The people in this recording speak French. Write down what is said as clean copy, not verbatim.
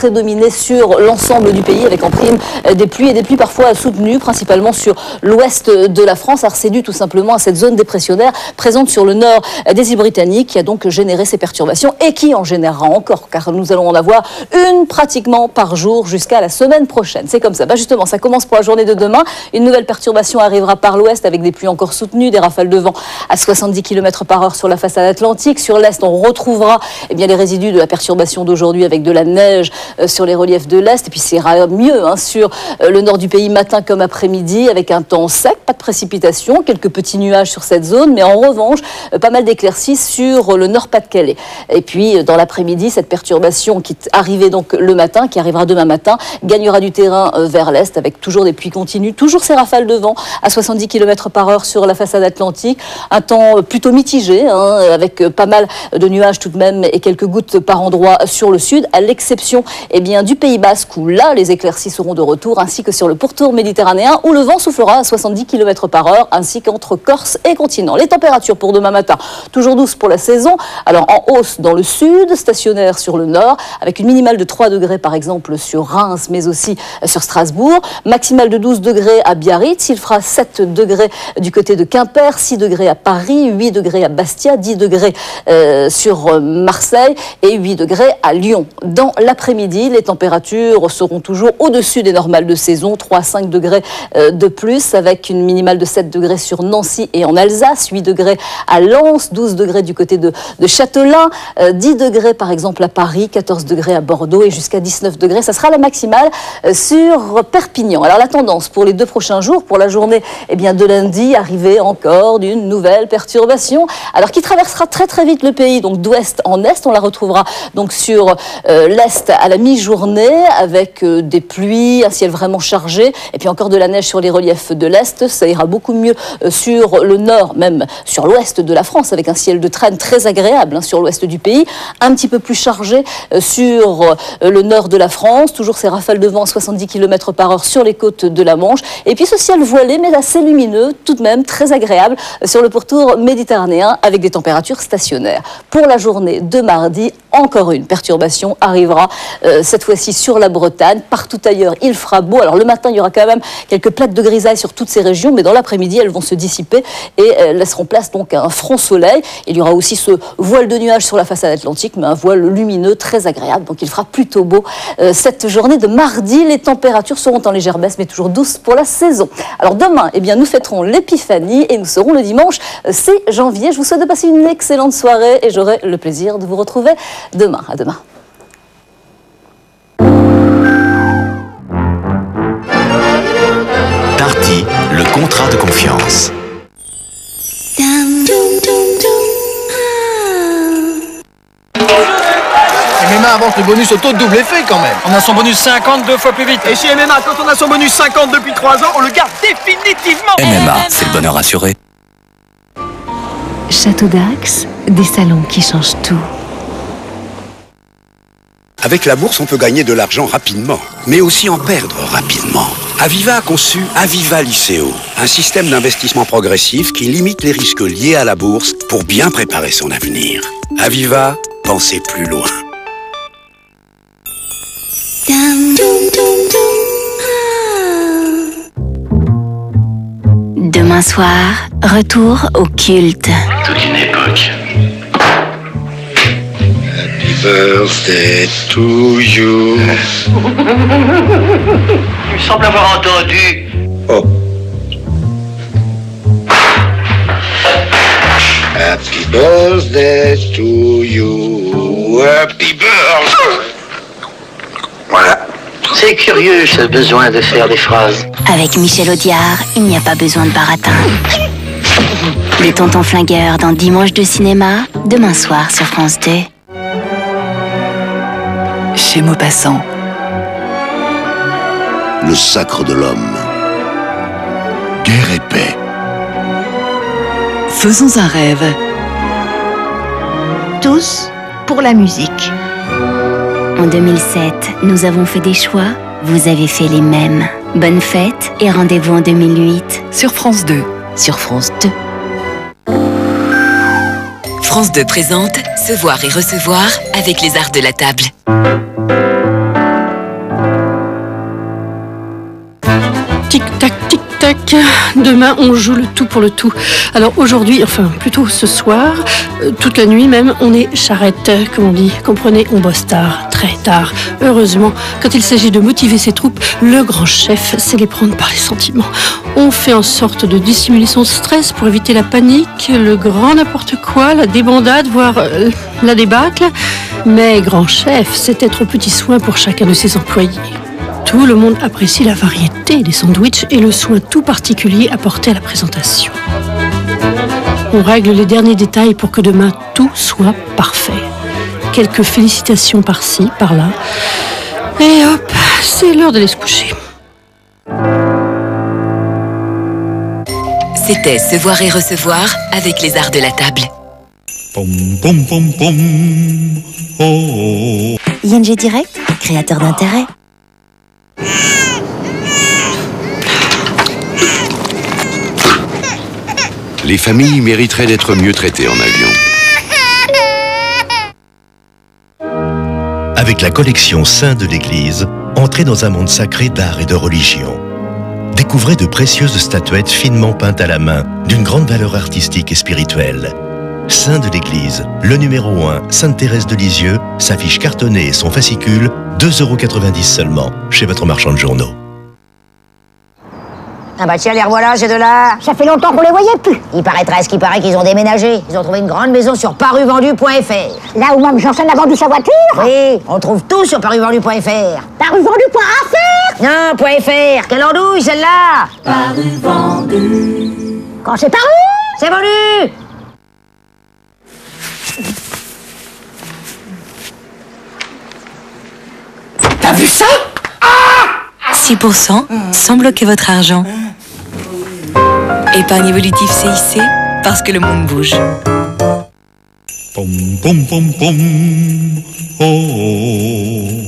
prédominer sur l'ensemble du pays avec en prime des pluies et des pluies parfois soutenues, principalement sur l'ouest de la France. Alors c'est dû tout simplement à cette zone dépressionnaire présente sur le nord des îles Britanniques qui a donc généré ces perturbations et qui en générera encore, car nous allons en avoir une pratiquement par jour jusqu'à la semaine prochaine. C'est comme ça. Justement, ça commence pour la journée de demain. Une nouvelle perturbation arrivera par l'ouest avec des pluies encore soutenues, des rafales de vent à 70 km/h sur la façade atlantique. Sur l'est, on retrouvera les résidus de la perturbation d'aujourd'hui avec de la neige sur les reliefs de l'est. Et puis c'est mieux sur le nord du pays matin comme après-midi avec un temps sec, pas de précipitations, quelques petits nuages sur cette zone, mais en revanche, pas mal d'éclaircies sur le Nord-Pas-de-Calais. Et puis dans l'après-midi, cette perturbation qui est arrivée donc le matin, qui arrivera demain matin, gagnera du terrain vers l'est avec toujours des pluies continues, toujours ces rafales de vent à 70 km/h sur la façade atlantique. Un temps plutôt mitigé, avec pas mal de nuages tout de même et quelques gouttes par endroit sur le sud, à l'exception du Pays Basque où là les éclaircies seront de retour, ainsi que sur le pourtour méditerranéen où le vent soufflera à 70 km/h, ainsi qu'entre Corse et continent. Les températures pour demain matin, toujours douces pour la saison, alors en hausse dans le sud, stationnaire sur le nord, avec une minimale de 3 degrés par exemple sur Reims, mais aussi sur Strasbourg, maximale de 12 degrés à Biarritz, il fera 7 degrés du côté de Quimper, 6 degrés à Paris, 8 degrés à Bastia, 10 degrés sur Marseille et 8 degrés à Lyon. Dans l'après-midi, les températures seront toujours au-dessus des normales de saison, 3 à 5 degrés de plus, avec une minimale de 7 degrés sur Nancy et en Alsace, 8 degrés à Lens, 12 degrés du côté de Châtelain, 10 degrés par exemple à Paris, 14 degrés à Bordeaux et jusqu'à 19 degrés. Ça sera la maximale sur Perpignan. Alors la tendance pour les 2 prochains jours, pour la journée de lundi, arrivée encore d'une nouvelle perturbation, alors qui traversera très très vite le pays, donc d'ouest en est. On la retrouvera donc sur l'est à la mi-journée avec des pluies, un ciel vraiment chargé et puis encore de la neige sur les reliefs de l'est. Ça ira beaucoup mieux sur le nord, même sur l'ouest de la France avec un ciel de traîne très agréable sur l'ouest du pays, un petit peu plus chargé sur le nord de la France, toujours ces rafales de vent à 70 km/h sur les côtes de la Manche et puis ce ciel voilé mais assez lumineux, tout de même très agréable sur le pourtour méditerranéen avec des températures stationnaires. Pour la journée de mardi, encore une perturbation arrivera cette fois-ci sur la Bretagne. Partout ailleurs, il fera beau. Alors le matin, il y aura quand même quelques plaques de grisaille sur toutes ces régions, mais dans l'après-midi, elles vont se dissiper et laisseront place donc à un franc soleil. Il y aura aussi ce voile de nuages sur la façade atlantique, mais un voile lumineux très agréable. Donc il fera plutôt beau cette journée de mardi. Les températures seront en légère baisse, mais toujours douces pour la saison. Alors demain, nous fêterons l'Épiphanie et nous serons le dimanche 6 janvier. Je vous souhaite de passer une excellente soirée et j'aurai le plaisir de vous retrouver demain. À demain. Darty, le contrat de confiance. MMA avance le bonus auto de double effet quand même. On a son bonus 50 2 fois plus vite. Et chez MMA, quand on a son bonus 50 depuis 3 ans, on le garde définitivement. MMA, c'est le bonheur assuré. Château d'Axe, des salons qui changent tout. Avec la bourse, on peut gagner de l'argent rapidement, mais aussi en perdre rapidement. Aviva a conçu Aviva Liceo, un système d'investissement progressif qui limite les risques liés à la bourse pour bien préparer son avenir. Aviva, pensez plus loin. Demain soir, retour au culte. Toute une époque. Happy birthday to you. Il me semble avoir entendu. Oh. Happy birthday to you. Happy birthday. Voilà. C'est curieux ce besoin de faire des phrases. Avec Michel Audiard, il n'y a pas besoin de baratin. Les tontons flingueurs dans Dimanche de cinéma, demain soir sur France 2. Chez Maupassant. Le sacre de l'homme. Guerre et paix. Faisons un rêve. Tous pour la musique. En 2007, nous avons fait des choix, vous avez fait les mêmes. Bonne fête et rendez-vous en 2008. Sur France 2. Sur France 2. France 2 présente Se voir et recevoir avec les arts de la table. Demain, on joue le tout pour le tout. Alors aujourd'hui, enfin plutôt ce soir, toute la nuit même, on est charrette, comme on dit. Comprenez, on bosse tard, très tard. Heureusement, quand il s'agit de motiver ses troupes, le grand chef sait les prendre par les sentiments. On fait en sorte de dissimuler son stress pour éviter la panique, le grand n'importe quoi, la débandade, voire la débâcle. Mais grand chef, c'est être aux petits soins pour chacun de ses employés. Tout le monde apprécie la variété des sandwichs et le soin tout particulier apporté à la présentation. On règle les derniers détails pour que demain tout soit parfait. Quelques félicitations par-ci, par-là. Et hop, c'est l'heure d'aller se coucher. C'était Se voir et recevoir avec les arts de la table. ING Direct, créateur d'intérêt. Les familles mériteraient d'être mieux traitées en avion. Avec la collection Saints de l'Église, entrez dans un monde sacré d'art et de religion. Découvrez de précieuses statuettes finement peintes à la main, d'une grande valeur artistique et spirituelle. Saints de l'Église, le numéro 1, Sainte Thérèse de Lisieux, s'affiche cartonnée et son fascicule, 2,90 € seulement, chez votre marchand de journaux. Ah bah tiens, les revoilà, ces deux-là. Ça fait longtemps qu'on les voyait plus. Il paraîtrait à ce qu'il paraît qu'ils ont déménagé. Ils ont trouvé une grande maison sur paruvendu.fr. Là où Mme Janssen a vendu sa voiture? Oui, on trouve tout sur paruvendu.fr. Paruvendu.fr? Non, .fr. Quelle andouille, celle-là? Paruvendu. Quand c'est paru? C'est vendu. T'as vu ça? 6% sans bloquer votre argent. Épargne évolutive CIC, parce que le monde bouge. Pom pom pom pom. Oh, oh, oh.